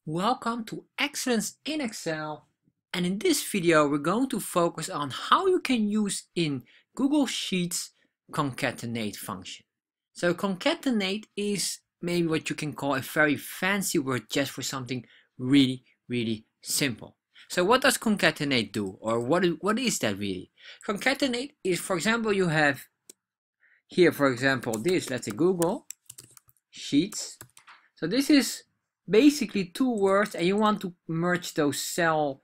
Welcome to Excellence in Excel, and in this video we're going to focus on how you can use in Google Sheets concatenate function. So concatenate is maybe what you can call a very fancy word just for something really simple. So what does concatenate do, or what is that really? Concatenate is, for example, you have here, for example, this, let's say Google Sheets. So this is basically two words and you want to merge those cell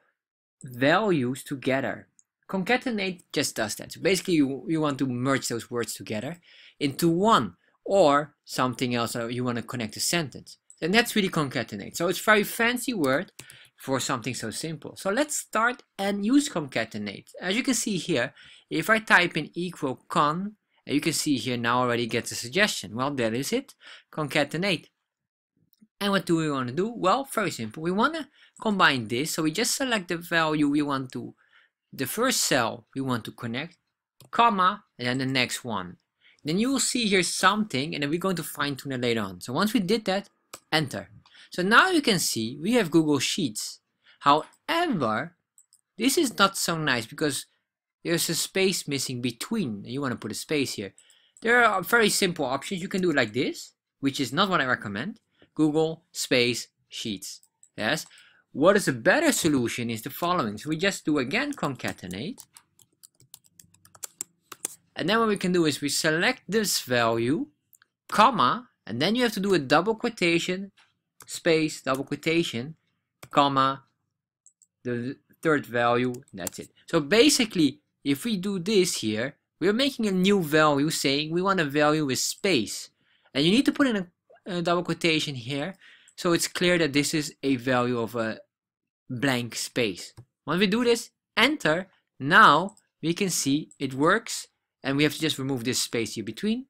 values together. Concatenate just does that. So basically you want to merge those words together into one, or something else, or you want to connect a sentence. And that's really concatenate. So it's a very fancy word for something so simple. So let's start and use concatenate. As you can see here, if I type in equal con, you can see here now already gets a suggestion. Well, that is it, concatenate. And what do we want to do? Well, very simple. We want to combine this. So we just select the value we want to, the first cell we want to connect, comma, and then the next one. Then you will see here something, and then we're going to fine tune it later on. So once we did that, enter. So now you can see we have Google Sheets. However, this is not so nice because there's a space missing between. You want to put a space here. There are very simple options. You can do it like this, which is not what I recommend. Google space Sheets. Yes. What is a better solution is the following. So we just do again concatenate. And then what we can do is we select this value, comma, and then you have to do a double quotation, space, double quotation, comma, the third value, and that's it. So basically, if we do this here, we're making a new value saying we want a value with space. And you need to put in a double quotation here, so it's clear that this is a value of a blank space. Once we do this, enter, now we can see it works, and we have to just remove this space here between.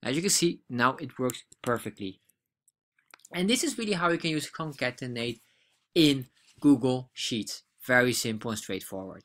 As you can see, now it works perfectly. And this is really how you can use concatenate in Google Sheets. Very simple and straightforward.